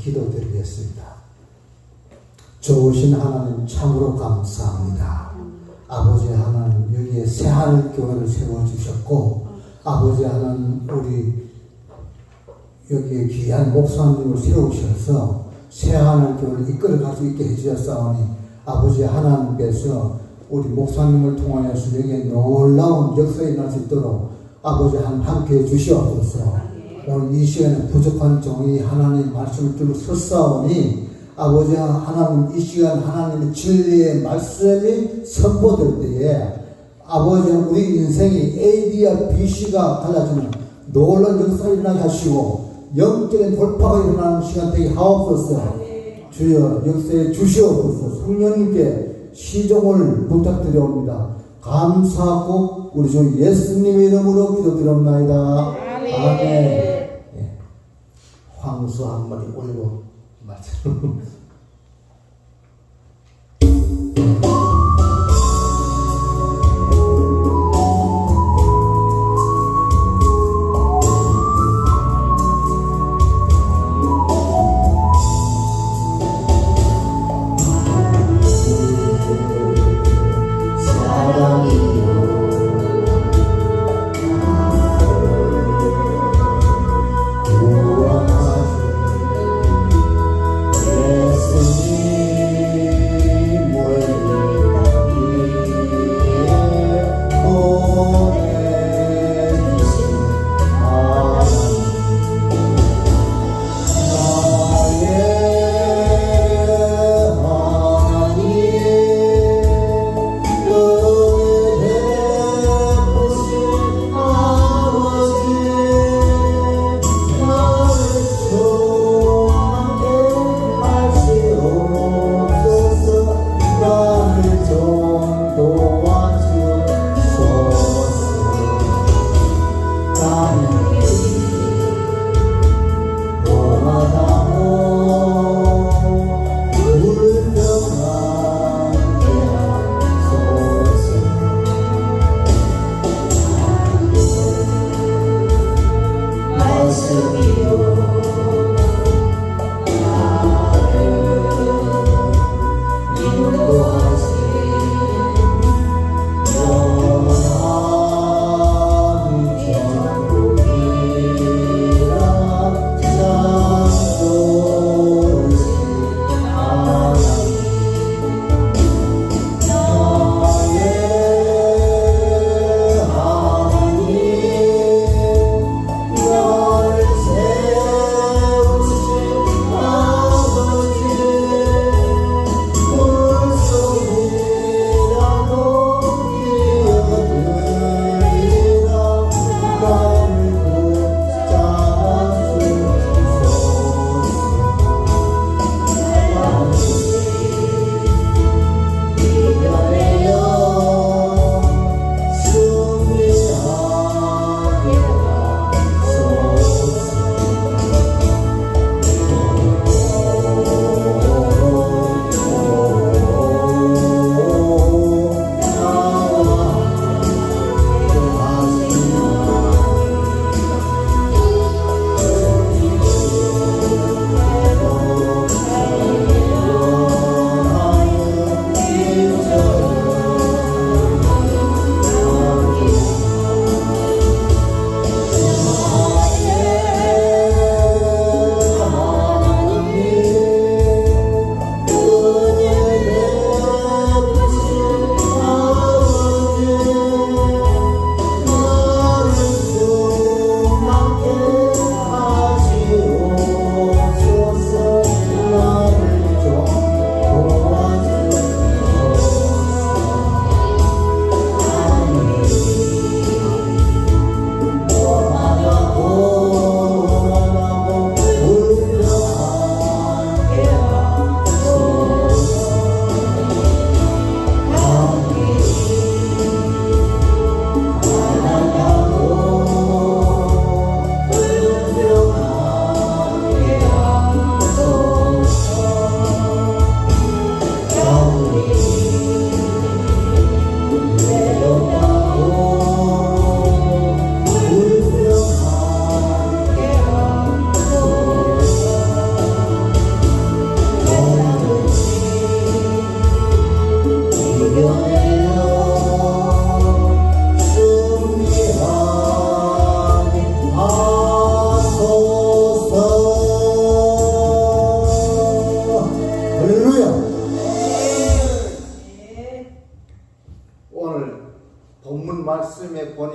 기도드리겠습니다. 좋으신 하나님 참으로 감사합니다. 아버지 하나님 여기에 새하늘교회를 세워주셨고 아버지 하나님 우리 여기에 귀한 목사님을 세우셔서 새하늘교회를 이끌어갈 수 있게 해주셨사오니 아버지 하나님께서 우리 목사님을 통하여서 여기에 놀라운 역사가 일어날 수 있도록 아버지 함께 해주시옵소서. 오늘 이 시간에 부족한 종이 하나님 말씀을 들고 섰사오니 아버지 하나님 이 시간 하나님의 진리의 말씀이 선포될 때에 아버지 우리 인생이 AB와 BC가 달라지는 놀라운 역사가 일어나게 하시고 영적인 돌파가 일어나는 시간 되게 하옵소서. 주여 역사에 주시옵소서. 성령님께 시종을 부탁드려옵니다. 감사하고 우리 주 예수님의 이름으로 기도드립니다. 아멘. 예. 황수 한 마리 올리고 말씀. Yes.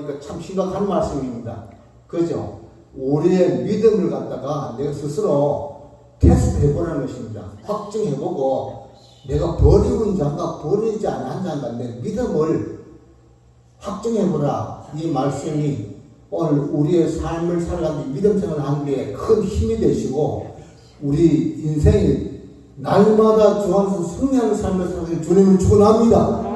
보니까 참 심각한 말씀입니다. 그죠? 우리의 믿음을 갖다가 내가 스스로 테스트 해보라는 것입니다. 확증해보고 내가 버리는 자인가 버리지 않은 자인가 내 믿음을 확증해보라. 이 말씀이 오늘 우리의 삶을 살아가는 믿음 생활을 하는 데 큰 힘이 되시고 우리 인생이 날마다 주 안에서 승리하는 삶을 살아가는 주님을 축원합니다.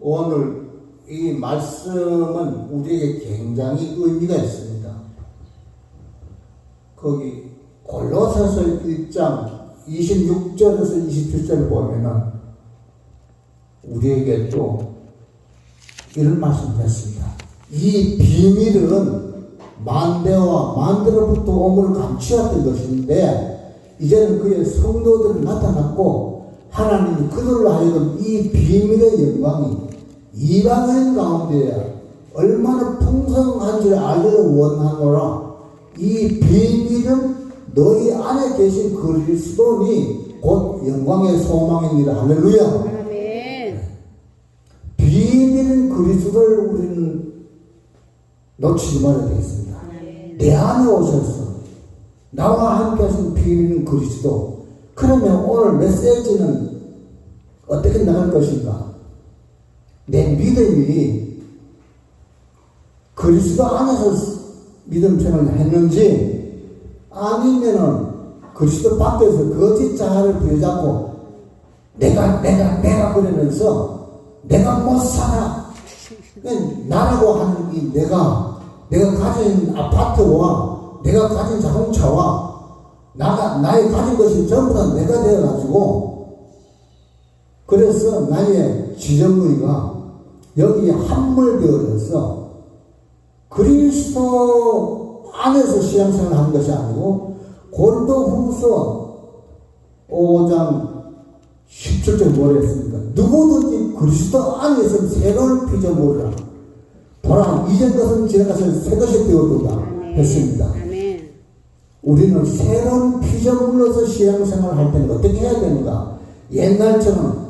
오늘 이 말씀은 우리에게 굉장히 의미가 있습니다. 거기 골로새서 1장 26절에서 27절을 보면은 우리에게 또 이런 말씀을 했습니다. 이 비밀은 만대와 만대로부터 오물 감추었던 것인데 이제는 그의 성도들을 나타났고 하나님이 그들로 하여금 이 비밀의 영광이 이방인 가운데 얼마나 풍성한지를 알기를 원하노라. 이 비밀은 너희 안에 계신 그리스도니 곧 영광의 소망입니다. 할렐루야. 아멘. 비밀은 그리스도를 우리는 놓치지 말아야 되겠습니다. 내 안에 오셔서 나와 함께 하신 비밀은 그리스도. 그러면 오늘 메시지는 어떻게 나갈 것인가? 내 믿음이 그리스도 안에서 믿음 생활을 했는지 아니면은 그리스도 밖에서 거짓 자아를 부여잡고 내가 그러면서 내가 못 살아. 나라고 하는 이 내가 가진 아파트와 내가 가진 자동차와 나의 가진 것이 전부 다 내가 되어가지고 그래서 나의 지정의가 여기에 함몰되어져서 그리스도 안에서 신앙생활을 하는 것이 아니고 고린도후서 5장 17절 뭐라 했습니까? 누구든지 그리스도 안에 있으면 새로운 피조물이라. 보라 이전 것은 지나가서 새 것이 되었도다 했습니다. 아멘. 우리는 새로운 피조물로서 신앙생활을 할 때는 어떻게 해야 되는가? 옛날처럼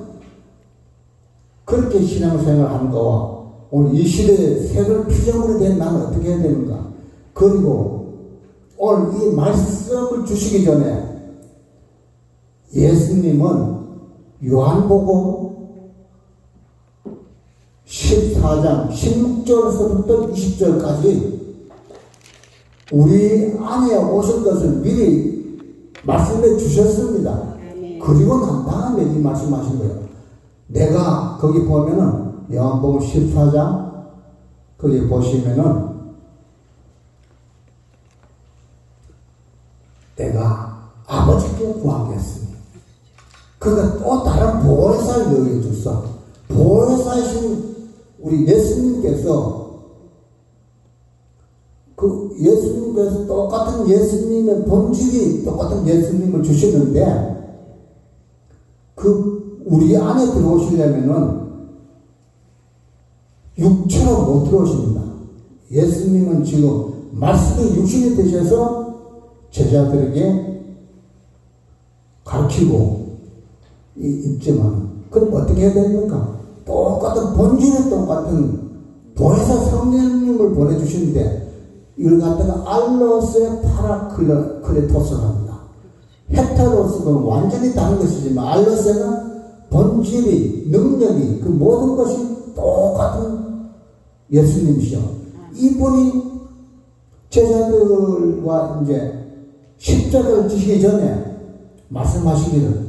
그렇게 신앙생활을 하는 거와 오늘 이 시대에 새로운 피조물이 된 나는 어떻게 해야 되는가? 그리고 오늘 이 말씀을 주시기 전에 예수님은 요한복음 14장 16절에서부터 20절까지 우리 안에 오실 것을 미리 말씀해 주셨습니다. 그리고 난 다음에 이 말씀하신 거예요. 내가 거기 보면은 요한복음 14장 거기 보시면은 내가 아버지께 구하겠으니 그가 또 다른 보혜사를 너희에게 줬어. 보혜사이신 우리 예수님께서 예수님께서 똑같은 예수님의 본질이 똑같은 예수님을 주시는데 우리 안에 들어오시려면은 육체로 못 들어오십니다. 예수님은 지금 말씀이 육신이 되셔서 제자들에게 가르치고 있지만 그럼 어떻게 해야 됩니까? 똑같은 본질의 똑같은 보혜사 성령님을 보내주시는데 이걸 갖다가 알로스의 파라클레토스를 합니다. 헤테로스는 완전히 다른 것이지만 알로스는 본질이 능력이 그 모든 것이 똑같은 예수님이시죠. 이분이 제자들과 이제 십자가를 지시기 전에 말씀하시기를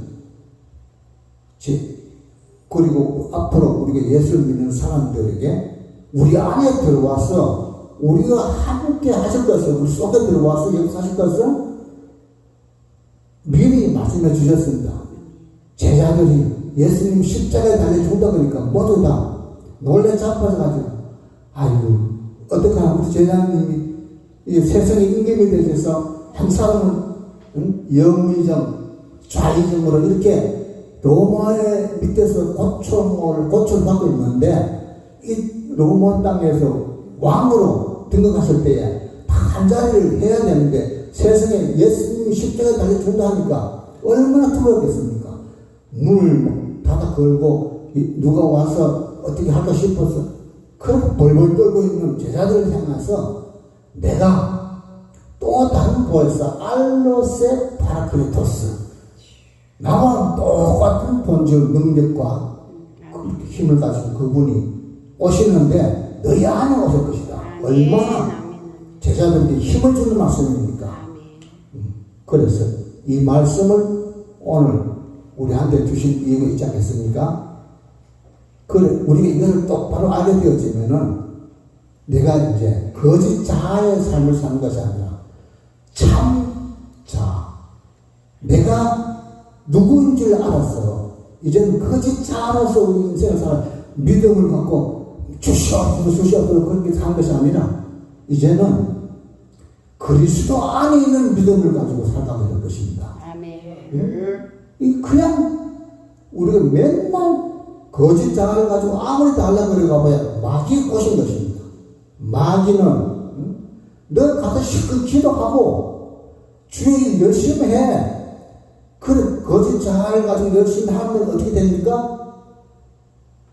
그리고 앞으로 우리가 예수를 믿는 사람들에게 우리 안에 들어와서 우리가 함께 하실 것을 우리 속에 들어와서 역사하실 것을 미리 말씀해 주셨습니다. 제자들이 예수님 십자가에 달려 죽다 그러니까 모두 다 놀래 자빠져 가지고 아이고 어떡하나 우리 제자님이 이 세상에 임금이 되셔서 한 사람은 영의정 좌의정으로 이렇게 로마의 밑에서 고초를 받고 있는데 이 로마 땅에서 왕으로 등극하실 때에 한 자리를 해야 되는데 세상에 예수님이 십자가에 달려 죽다 하니까 얼마나 두렵겠습니까? 문을 닫아 걸고 누가 와서 어떻게 할까 싶어서 그렇게 벌벌 떨고 있는 제자들을 향해서 내가 또 다른 보혜사 알로세 파라클리토스, 나와 똑같은 본질 능력과 힘을 가진 그분이 오시는데 너희 안에 오실 것이다. 얼마나 제자들에게 힘을 주는 말씀입니까? 그래서 이 말씀을 오늘 우리한테 주신 이유가 있지 않겠습니까? 그래, 우리가 이것을 똑바로 알게 되어지면은 내가 이제 거짓 자아의 삶을 사는 것이 아니라 참 자, 내가 누구인 줄 알았어. 이제는 거짓 자아로서 우리 인생을 살아 믿음을 갖고 주시옵소서 그렇게 사는 것이 아니라 이제는 그리스도 안에 있는 믿음을 가지고 살아가게 될 것입니다. 아멘. 예? 그냥 우리가 맨날 거짓 자아를 가지고 아무리 달라고 그래가봐야 마귀 꼬신 것입니다. 마귀는 너 가서 실컷 기도하고 주의 일 열심히 해. 그래, 거짓 자아를 가지고 열심히 하면 어떻게 됩니까?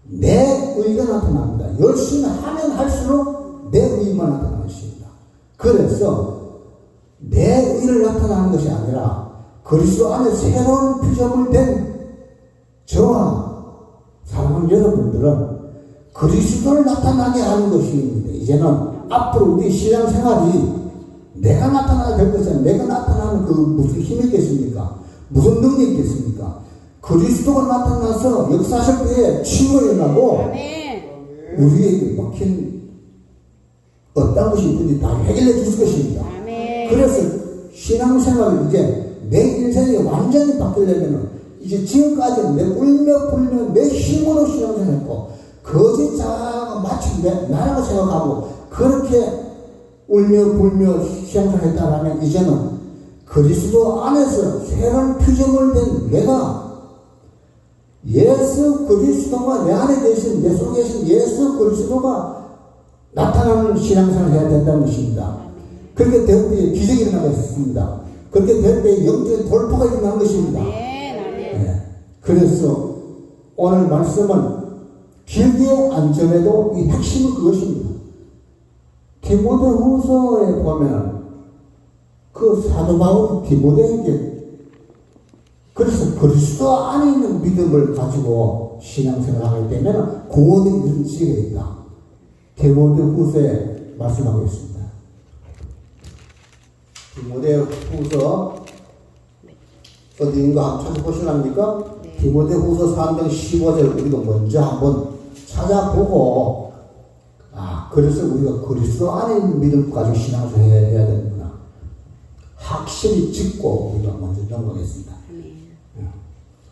내 의가 나타납니다. 열심히 하면 할수록 내 의만 나타나는 것입니다. 그래서 내 의를 나타나는 것이 아니라 그리스도 안에 새로운 피조물 된 저와 사랑하는 여러분들은 그리스도를 나타나게 하는 것입니다. 이제는 앞으로 우리 신앙생활이 내가 나타나야 될 것이 아니라 내가 나타나는 그 무슨 힘이 있겠습니까? 무슨 능력이 있겠습니까? 그리스도가 나타나서 역사하실 때에 치유가 일어나고 우리에게 막힌 어떤 것이 있든지 다 해결해 주실 것입니다. 그래서 신앙생활을 이제 내 인생이 완전히 바뀌려면 이제 지금까지 내 울며 불며 내 힘으로 신앙생활했고 거짓 자아가 마치 나라고 생각하고 그렇게 울며 불며 신앙생활했다면 이제는 그리스도 안에서 새로운 피조물 된 내가 예수 그리스도가 내 안에 계신 내 속에 계신 예수 그리스도가 나타나는 신앙생활을 해야 된다는 것입니다. 그렇게 될 때에 기적이 일어나겠습니다. 그렇게 될 때에 영적인 돌파가 일어나는 것입니다. 네. 그래서 오늘 말씀은 길게 안 전해도 이 핵심은 그것입니다. 디모데후서에 보면 그 사도 바울이 디모데에게 그래서 그리스도 안에 있는 믿음을 가지고 신앙생활을 하게 되면 구원의 이런 지혜가 있다. 디모데후서에 말씀하고 있습니다. 디모데후서 어디인가 한번 찾아보시랍니까? 네. 디모데후서 3장 15절 우리가 먼저 한번 찾아보고 그래서 우리가 그리스도 안에 있는 믿음을 가지고 신앙생활을 해야 되는구나. 확실히 짚고 우리가 먼저 넘어가겠습니다.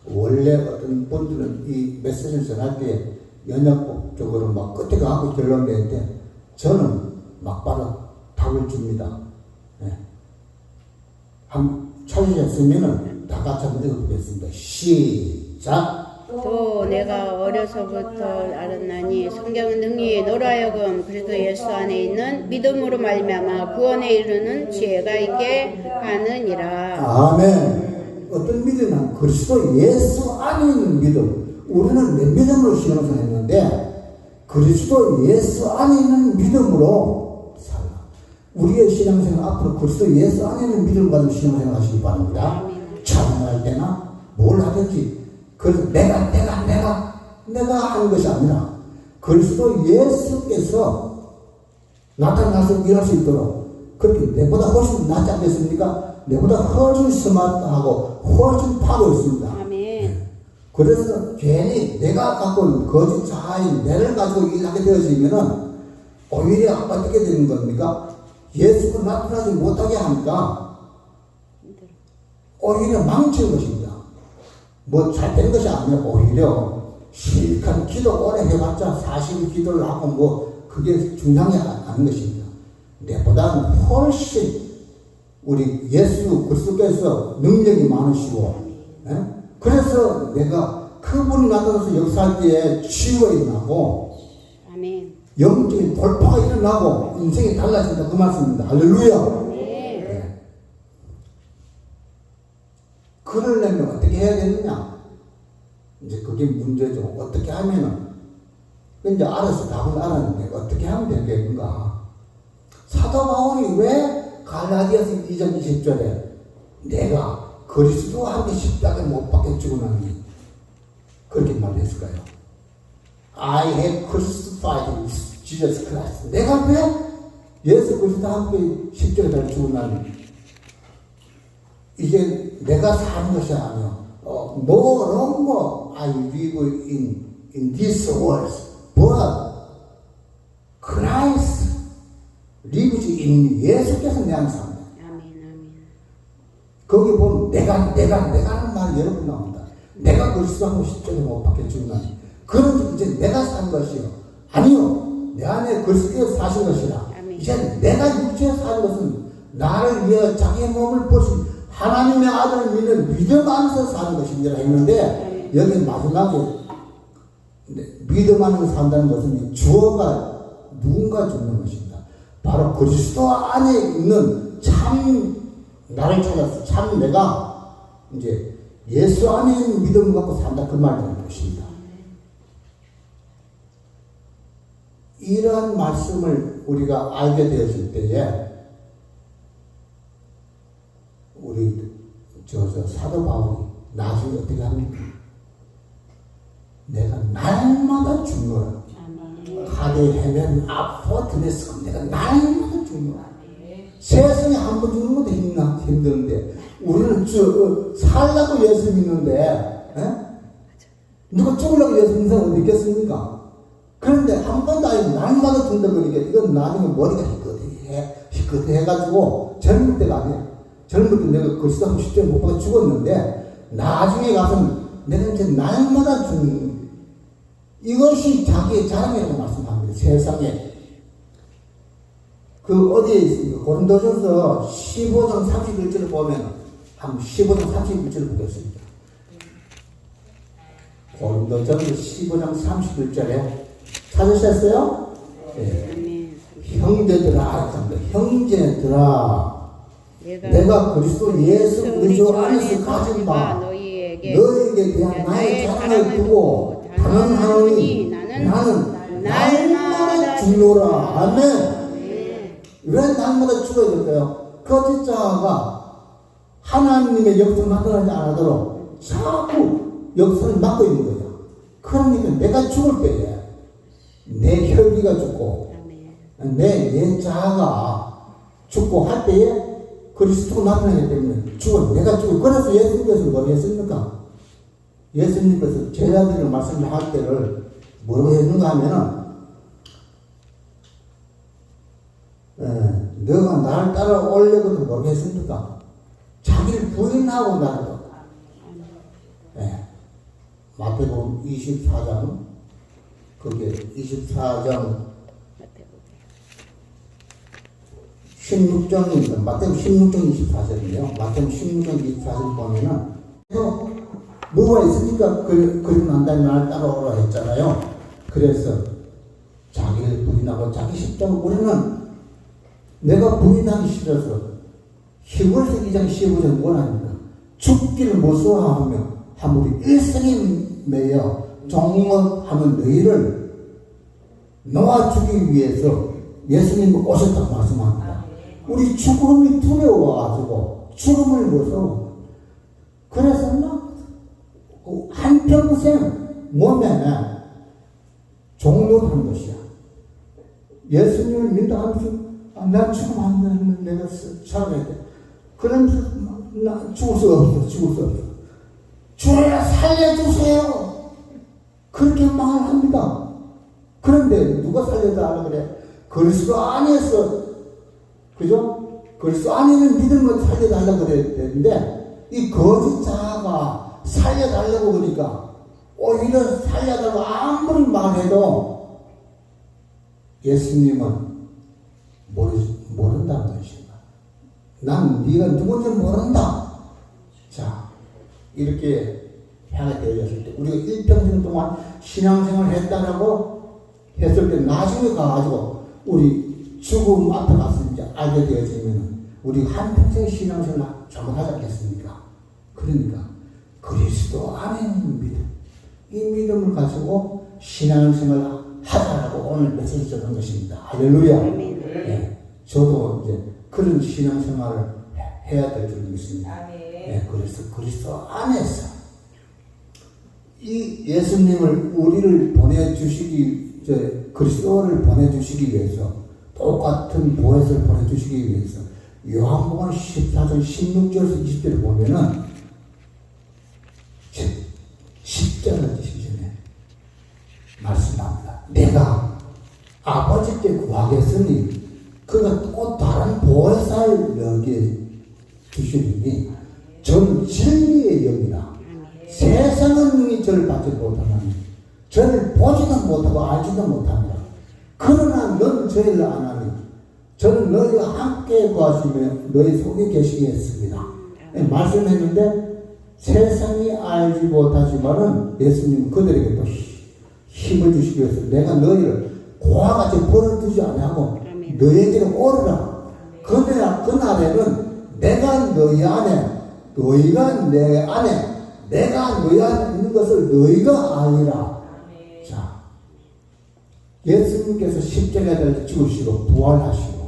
원래 어떤 분들은 이 메시지를 전할 때 연역적으로 막 끝에 가고 결론 내는데 저는 막바로 답을 줍니다. 한번 찾으셨으면 다 같이 한번 읽어보겠습니다. 시작! 또 내가 어려서부터 알았나니 성경은 능히 너로 하여금 그리스도 예수 안에 있는 믿음으로 말미암아 구원에 이르는 지혜가 있게 하느니라. 아멘. 어떤 믿음은 그리스도 예수 안에 있는 믿음. 우리는 내 믿음으로 신앙생활 했는데 그리스도 예수 안에 있는 믿음으로 살라. 우리의 신앙생활 앞으로 그리스도 예수 안에 있는 믿음 가지고 신앙생활 하시기 바랍니다. 찬양할 때나 뭘 하든지 그래서 내가 하는 것이 아니라 그리스도 예수께서 나타나서 일할 수 있도록 그렇게 내보다 훨씬 낫지 않겠습니까? 내보다 훨씬 스마트하고 훨씬 파고 있습니다. 아멘. 그래서 괜히 내가 갖고 있는 거짓 자아인 내를 가지고 일하게 되어지면은 오히려 어떻게 되는 겁니까? 예수가 나타나지 못하게 하니까 오히려 망치는 것입니다. 뭐 잘 된 것이 아니라 오히려 실컷 기도 오래 해봤자 40일 기도를 하고 뭐 그게 중요하지 않은 것입니다. 내보다는 훨씬 우리 예수 그리스도께서 능력이 많으시고 그래서 내가 그분이 나타나서 역사할 때에 치유가 일어나고 아멘. 영적인 돌파가 일어나고 인생이 달라진다 그 말씀입니다. 할렐루야. 그러려면 어떻게 해야 되느냐? 이제 그게 문제죠. 어떻게 하면은 이제 알아서 답을 알았는데 어떻게 하면 되겠는가? 사도 바울이 왜 갈라디아서 2장 20절에 내가 그리스도와 함께 십자가에 못 박혀 죽으나니 그렇게 말했을까요? I have crucified with Jesus Christ. 내가 왜 예수 그리스도와 함께 십자가에 죽으나니 이제 내가 사는 것이 아니야. No longer I live in this world, but Christ lives in me. 예수께서 내 안에 삽니다. 거기 보면 내가라는 말이 여러 번 나옵니다. 내가 그리스도하고 십자가에 못 박혀 죽나니 그런 이제 내가 산 것이요. 아니요. 내 안에 그리스도께서 사신 것이라. 이제 내가 육체에 사는 것은 나를 위해 자기의 몸을 버신 하나님의 아들을 믿는 믿음 안에서 사는 것이니라 했는데 여기 마지막에 믿음 안에서 산다는 것은 주어가 누군가 죽는 것입니다. 바로 그리스도 안에 있는 참 나를 찾아서 참 내가 이제 예수 안에 있는 믿음을 갖고 산다 그 말이라는 것입니다. 이러한 말씀을 우리가 알게 되었을 때에 우리 사도 바울이 나중에 어떻게 합니까? 내가 날마다 죽노라. 가대 해면 아파 드네스금 내가 날마다 죽노라. 세상에 한 번 죽는 것도 힘드는데 우리는 살라고 예수 믿는데 누가 죽으려고 예수 믿는 사람 어디 있겠습니까? 그런데 한 번도 아니고 날마다 죽는다 그러니까 이건 나중에 머리가 희끗해가지고 젊을 때가 아니야. 젊을 때 내가 그리스도하고 십자가에 못 박혀 죽었는데 나중에 가서는 내가 이제 날마다 죽는 이것이 자기의 자랑이라고 말씀합니다. 세상에 그 어디에 있습니까? 고린도전서 15장 31절을 보면 한번 15장 31절을 보겠습니다. 고린도전서 15장 31절에 찾으셨어요? 네. 형제들아, 형제들아, 내가 그리스도 예수 그리스도 안에서 가진 바 너에게 대한 나의 자랑을 두고 단언하노니 나는 날마다 죽노라. 아멘. 왜 날마다 죽어야 될까요? 거짓자가 하나님의 역사를 나타나지 않도록 자꾸 역사를 막고 있는 거예요. 그러니까 내가 죽을 때에 내 혈기가 죽고 내 자아가 죽고 할 때에 그리스도가 나타나기 때문에 내가 죽어. 그래서 예수님께서 뭐라고 했습니까? 예수님께서 제자들을 말씀할 때를 뭐라고 했는가 하면은 너가 나를 따라오려거든 뭐라고 했습니까? 자기를 부인하고 나를 마태복음 24장 그게 24장 16장입니다. 마태복음 16장 24절이에요. 마태복음 16장 24절 보면은 뭐가 있으니까 그리고 난 다음에 나를 따라오라 했잖아요. 그래서 자기를 부인하고 자기 십자가 우리는 내가 부인하기 싫어서 히브리서 2장 15절 원합니다. 죽기를 무서워하며 아무리 일생에 매여 종업하는 너희를 놓아주기 위해서 예수님이 오셨다고 말씀합니다. 우리 죽음이 두려워가지고 죽음을 무서워. 그래서 막 한평생 몸에 종로하는 것이야. 예수님을 믿다 하면서 나 죽으면 안 되는데 내가 살아야 돼. 그러면서 나 죽을 수 없어. 주야 살려주세요. 그렇게 말합니다. 그런데 누가 살려달라 그래? 그리스도 안에서, 그죠? 그리스도 안에는 믿음을 살려달라 그랬는데 이 거짓 자가 살려달라고 그러니까 오히려 살려달라고 아무리 말해도 예수님은 모른다는 것입니다. 난 네가 누군지 모른다. 자, 이렇게 해야 되었을 때 우리가 일평생 동안 신앙생활을 했다라고 했을 때 나중에 가가지고 우리 죽음 앞에 가서 이제 알게 되어지면 우리 한평생 신앙생활 잘못하지 않겠습니까? 그러니까 그리스도 안에 있는 믿음, 이 믿음을 가지고 신앙생활 하자라고 오늘 메시지 주는 것입니다. 할렐루야. 아멘. 예, 저도 이제 그런 신앙생활을 해야 될 줄 믿습니다. 예, 그래서 그리스도 안에서 이 예수님을 우리를 보내주시기, 그리스도를 보내주시기 위해서 똑같은 보혜사를 보내주시기 위해서 요한복음 14장 16절에서 20절을 보면은 십자가 지시기 전에 말씀합니다. 내가 아버지께 구하겠으니 그가 또 다른 보혜사를 너에게 주시리니 저는 진리의 영이라 세상은 능히 저를 받지 못하나니 저를 보지도 못하고 알지도 못합니다. 그러나 너는 저희를 아나니 저는 너희와 함께 구하시며 너희 속에 계시겠습니다. 말씀했는데 세상이 알지 못하지만은 예수님은 그들에게 또 힘을 주시기 위해서 내가 너희를 고아같이 버려두지 아니하고 너희에게로 오르라. 그날에는 내가 너희 안에 너희가 내 안에 내가 너희 안에 있는 것을 너희가 아니라. 자, 예수님께서 십자가를 죽으시고 부활하시고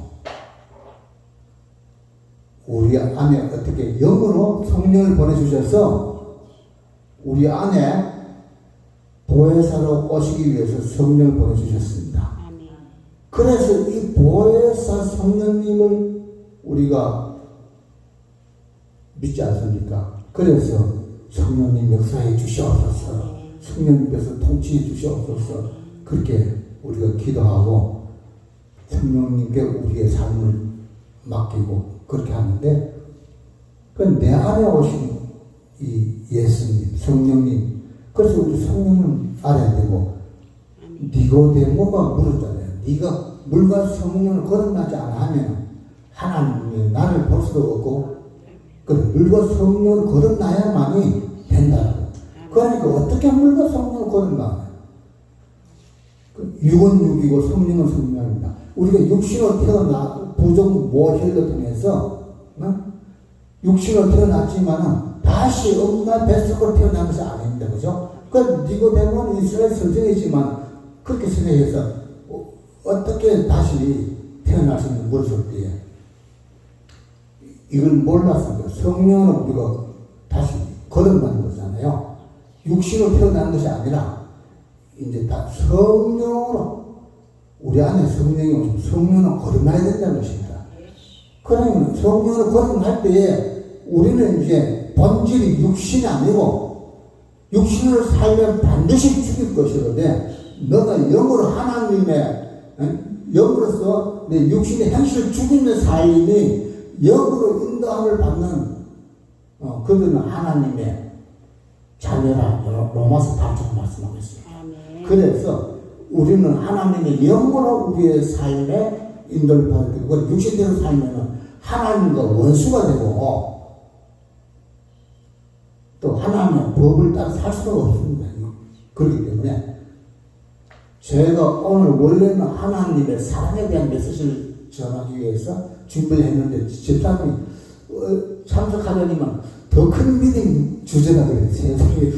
우리 안에 어떻게 영으로 성령을 보내주셔서 우리 안에 보혜사로 오시기 위해서 성령을 보내주셨습니다. 그래서 이 보혜사 성령님을 우리가 믿지 않습니까? 그래서 성령님 역사해 주시옵소서, 성령님께서 통치해 주시옵소서, 그렇게 우리가 기도하고 성령님께 우리의 삶을 맡기고 그렇게 하는데, 그 내 안에 오신 이 예수님, 성령님, 그래서 우리 성령님 알아야 되고, 니고데모가 물었잖아요. 네가 물과 성령을 거듭나지 않으면 하나님이 나를 볼 수도 없고, 그래, 물과 성령을 거듭나야만이 된다고. 그러니까 어떻게 물과 성령을 거듭나? 육은 육이고 성령은 성령입니다. 우리가 육신으로 태어나 부정 모혈로 통해서 육신으로 태어났지만은 다시 엄마 뱃속으로 태어난 것이 아닙니다. 그죠? 그 니고데모는 이스라엘 선생이지만 그렇게 생각해서 어떻게 다시 태어날 수 있는 물었을 때에 이걸 몰랐습니다. 성령은 우리가 다시 거듭나는 거잖아요. 육신으로 태어난 것이 아니라 이제 다 성령으로 우리 안에 성령이 오시면 성령은 거듭나야 된다는 것입니다. 그러면 성령을 거듭날 때에 우리는 이제 본질이 육신이 아니고 육신으로 살면 반드시 죽일 것이거든요. 너가 영으로 하나님의 영으로서 내 육신의 행실을 죽이는 삶이 영으로 인도함을 받는 그들은 하나님의 자녀라. 로마서 8장 말씀하고 있습니다. 그래서 우리는 하나님의 영으로 우리의 삶에 인도를 받을 거고 육신대로 살면은 하나님과 원수가 되고 또 하나님의 법을 따라 살 수가 없습니다. 그렇기 때문에 제가 오늘 원래는 하나님의 사랑에 대한 메시지를 전하기 위해서 준비를 했는데 집사님이 참석하려니만 더 큰 믿음 주제가 그래요. 세상에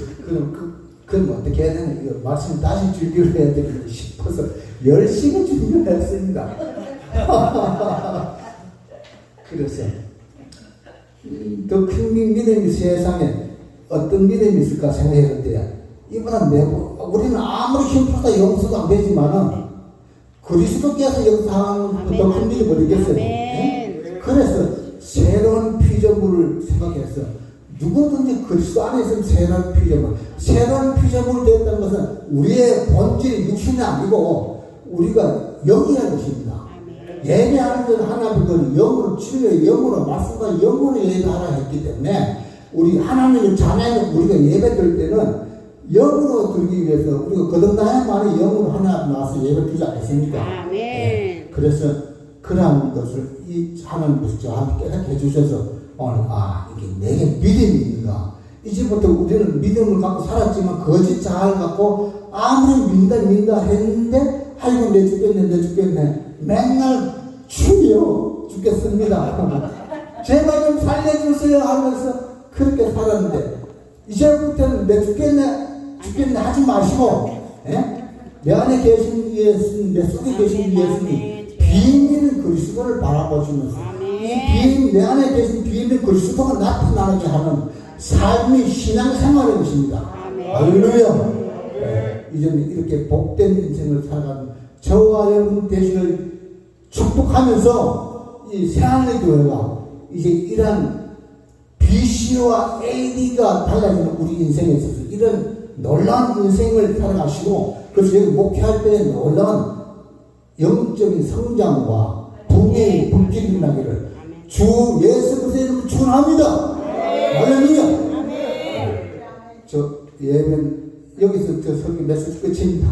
그럼 어떻게 해야 되나? 이거 말씀 다시 준비를 해야 되겠다 싶어서 열심히 준비를 했습니다. 그래서 더 큰 믿음이 세상에 어떤 믿음이 있을까 생각했을 때 이보다 우리는 아무리 힘들다 용서도 안 되지만은 그리스도께서 역사하는 더 큰 일이 뭐겠어요? 네? 그래서 새로운 피조물을 생각해서 누구든지 그리스도 안에 있으면 새로운 피조물. 새로운 피조물이 되었다는 것은 우리의 본질이 육신이 아니고 우리가 영이라는 것입니다. 예배하는 것은 하나님은 영으로 치료해, 영으로 말씀과 영으로 예배하라 했기 때문에 우리 하나님의 자녀인 우리가 예배드릴 때는 영으로 드리기 위해서 우리가 거듭나야만이 영으로 하나님 나와서 예배 드리지 않습니까? 아멘. 네. 그래서 그러한 것을 이 하나님께서 저한테 깨닫게 해주셔서 오늘 이게 내게 믿음이 있는가. 이제부터 우리는 믿음을 갖고 살았지만 거짓 자아를 갖고 아무리 믿는다 했는데 아이고 내 죽겠네 맨날 죽겠습니다. 제발 좀 살려주세요 하면서 그렇게 살았는데 이제부터는 내 죽겠네 하지 마시고 내 안에 계신 예수님, 내 속에 계신 예수님, 비밀인 그리스도를 바라보시면서 내 안에 계신 비밀 그리스도가 나타나게 하는 삶이 신앙생활인 것입니다. 할렐루야. 이제는 이렇게 복된 인생을 살아가는 저와 여러분 되시를 축복하면서 이 새하늘 교회가 이제 이러한 BC와 AD가 달라지는 우리 인생에 있어서 이런 놀라운 인생을 살아가시고, 그래서 여기 목회할 때 놀라운 영적인 성장과 붕의 불길이 나기를 주 예수 그리스도의 이름으로 축원합니다. 할렐루야. 저 예배는 여기서 저 설교 메시지 끝입니다.